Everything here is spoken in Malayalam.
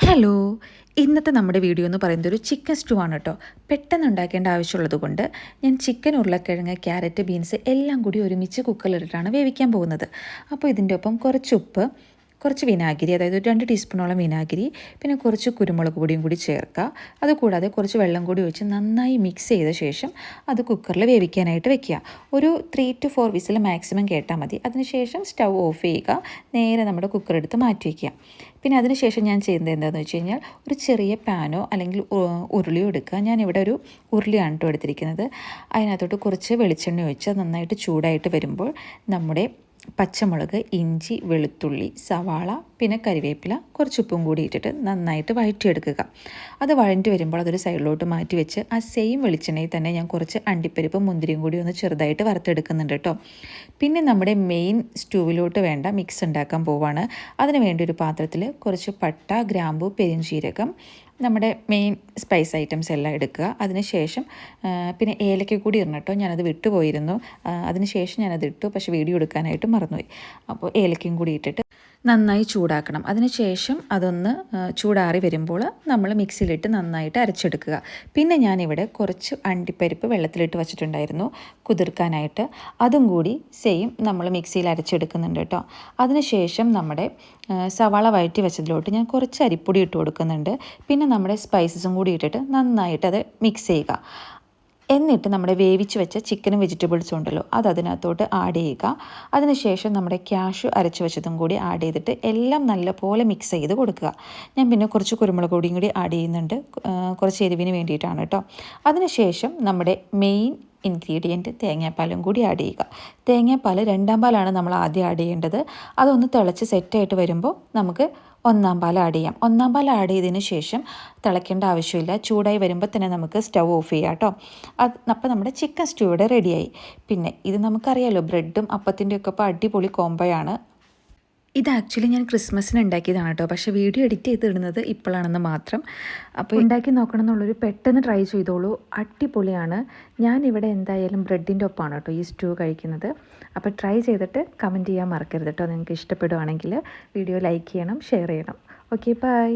ഹലോ, ഇന്നത്തെ നമ്മുടെ വീഡിയോ എന്ന് പറയുന്നത് ഒരു ചിക്കൻ സ്റ്റൂ ആണ് കേട്ടോ. പെട്ടെന്ന് ഉണ്ടാക്കേണ്ട ആവശ്യമുള്ളത് കൊണ്ട് ഞാൻ ചിക്കൻ, ഉരുളക്കിഴങ്ങ്, ക്യാരറ്റ്, ബീൻസ് എല്ലാം കൂടി ഒരുമിച്ച് കുക്കറിലിട്ടിട്ടാണ് വേവിക്കാൻ പോകുന്നത്. അപ്പോൾ ഇതിൻ്റെ ഒപ്പം കുറച്ച് ഉപ്പ്, കുറച്ച് വിനാഗിരി, അതായത് ഒരു 2 ടീസ്പൂണോളം വിനാഗിരി, പിന്നെ കുറച്ച് കുരുമുളക് പൊടിയും കൂടി ചേർക്കുക. അതുകൂടാതെ കുറച്ച് വെള്ളം കൂടി ഒഴിച്ച് നന്നായി മിക്സ് ചെയ്ത ശേഷം അത് കുക്കറിൽ വേവിക്കാനായിട്ട് വെക്കുക. ഒരു 3 to 4 വിസിൽ മാക്സിമം കേട്ടാൽ മതി. അതിനുശേഷം സ്റ്റൗ ഓഫ് ചെയ്യുക, നേരെ നമ്മുടെ കുക്കർ എടുത്ത് മാറ്റി വയ്ക്കുക. പിന്നെ അതിനുശേഷം ഞാൻ ചെയ്യുന്നത് എന്താണെന്ന് വെച്ച് കഴിഞ്ഞാൽ ഒരു ചെറിയ പാനോ അല്ലെങ്കിൽ ഉരുളിയോ എടുക്കുക. ഞാനിവിടെ ഒരു ഉരുളിയാണ് കേട്ടോ എടുത്തിരിക്കുന്നത്. അതിനകത്തോട്ട് കുറച്ച് വെളിച്ചെണ്ണ ഒഴിച്ച് നന്നായിട്ട് ചൂടായിട്ട് വരുമ്പോൾ നമ്മുടെ പച്ചമുളക്, ഇഞ്ചി, വെളുത്തുള്ളി, സവാള, പിന്നെ കരിവേപ്പില, കുറച്ച് ഉപ്പും കൂടി ഇട്ടിട്ട് നന്നായിട്ട് വഴറ്റിയെടുക്കുക. അത് വഴറ്റി വരുമ്പോൾ അതൊരു സൈഡിലോട്ട് മാറ്റി വെച്ച് ആ സെയിം വെളിച്ചെണ്ണയിൽ തന്നെ ഞാൻ കുറച്ച് അണ്ടിപ്പരിപ്പും മുന്തിരിയും കൂടി ഒന്ന് ചെറുതായിട്ട് വറുത്തെടുക്കുന്നുണ്ട് കേട്ടോ. പിന്നെ നമ്മുടെ മെയിൻ സ്റ്റൂവിലോട്ട് വേണ്ട മിക്സ് ഉണ്ടാക്കാൻ പോവാണ്. അതിന് വേണ്ടി ഒരു പാത്രത്തിൽ കുറച്ച് പട്ട, ഗ്രാമ്പു, പെരുംജീരകം, നമ്മുടെ മെയിൻ സ്പൈസ് ഐറ്റംസ് എല്ലാം എടുക്കുക. അതിനുശേഷം പിന്നെ ഏലക്ക കൂടി ഇടണം കേട്ടോ. ഞാനത് വിട്ടുപോയിരുന്നു. അതിനുശേഷം ഞാനത് ഇട്ടു, പക്ഷേ വീഡിയോ എടുക്കാനായിട്ട് മറന്നുപോയി. അപ്പോൾ ഏലക്കയും കൂടി ഇട്ടിട്ട് നന്നായി ചൂടാക്കണം. അതിനുശേഷം അതൊന്ന് ചൂടാറി വരുമ്പോൾ നമ്മൾ മിക്സിയിലിട്ട് നന്നായിട്ട് അരച്ചെടുക്കുക. പിന്നെ ഞാനിവിടെ കുറച്ച് അണ്ടിപ്പരിപ്പ് വെള്ളത്തിലിട്ട് വച്ചിട്ടുണ്ടായിരുന്നു കുതിർക്കാനായിട്ട്. അതും കൂടി സെയിം നമ്മൾ മിക്സിയിൽ അരച്ചെടുക്കുന്നുണ്ട് കേട്ടോ. അതിനുശേഷം നമ്മുടെ സവാള വഴറ്റി വെച്ചതിലോട്ട് ഞാൻ കുറച്ച് അരിപ്പൊടി ഇട്ട് കൊടുക്കുന്നുണ്ട്. പിന്നെ നമ്മുടെ സ്പൈസസും കൂടി ഇട്ടിട്ട് നന്നായിട്ട് അത് മിക്സ് ചെയ്യുക. എന്നിട്ട് നമ്മുടെ വേവിച്ച് വെച്ച ചിക്കനും വെജിറ്റബിൾസും ഉണ്ടല്ലോ, അത് അതിനകത്തോട്ട് ആഡ് ചെയ്യുക. അതിനുശേഷം നമ്മുടെ ക്യാഷ്യൂ അരച്ച് വെച്ചതും കൂടി ആഡ് ചെയ്തിട്ട് എല്ലാം നല്ലപോലെ മിക്സ് ചെയ്ത് കൊടുക്കുക. ഞാൻ പിന്നെ കുറച്ച് കുരുമുളക് പൊടിയും കൂടി ആഡ് ചെയ്യുന്നുണ്ട്, കുറച്ച് എരിവിന് വേണ്ടിയിട്ടാണ് കേട്ടോ. അതിനുശേഷം നമ്മുടെ മെയിൻ ഇൻഗ്രീഡിയൻറ്റ് തേങ്ങാപ്പാലും കൂടി ആഡ് ചെയ്യുക. തേങ്ങാപ്പാൽ 2ാം പാലാണ് നമ്മൾ ആദ്യം ആഡ് ചെയ്യേണ്ടത്. അതൊന്ന് തിളച്ച് സെറ്റായിട്ട് വരുമ്പോൾ നമുക്ക് 1ാം പാൽ ആഡ് ചെയ്യാം. 1ാം പാൽ ആഡ് ചെയ്തതിന് ശേഷം തിളയ്ക്കേണ്ട ആവശ്യമില്ല. ചൂടായി വരുമ്പോൾ തന്നെ നമുക്ക് സ്റ്റൗ ഓഫ് ചെയ്യാം കേട്ടോ. അപ്പോൾ നമ്മുടെ ചിക്കൻ സ്റ്റൂ ഇവിടെ റെഡിയായി. പിന്നെ ഇത് നമുക്കറിയാമല്ലോ, ബ്രെഡും അപ്പത്തിൻ്റെ ഒക്കെ ഇപ്പോൾ അടിപൊളി കോംബോയാണ്. ഇത് ആക്ച്വലി ഞാൻ ക്രിസ്മസിന് ഉണ്ടാക്കിയതാണ് കേട്ടോ, പക്ഷേ വീഡിയോ എഡിറ്റ് ചെയ്തിടുന്നത് ഇപ്പോഴാണെന്ന് മാത്രം. അപ്പോൾ ഉണ്ടാക്കി നോക്കണം എന്നുള്ളൊരു പെട്ടെന്ന് ട്രൈ ചെയ്തോളൂ, അടിപൊളിയാണ്. ഞാനിവിടെ എന്തായാലും ബ്രെഡിൻ്റെ ഒപ്പമാണ് കേട്ടോ ഈ സ്റ്റൂ കഴിക്കുന്നത്. അപ്പോൾ ട്രൈ ചെയ്തിട്ട് കമൻറ്റ് ചെയ്യാൻ മറക്കരുത് കേട്ടോ. നിങ്ങൾക്ക് ഇഷ്ടപ്പെടുവാണെങ്കിൽ വീഡിയോ ലൈക്ക് ചെയ്യണം, ഷെയർ ചെയ്യണം. Okay, by.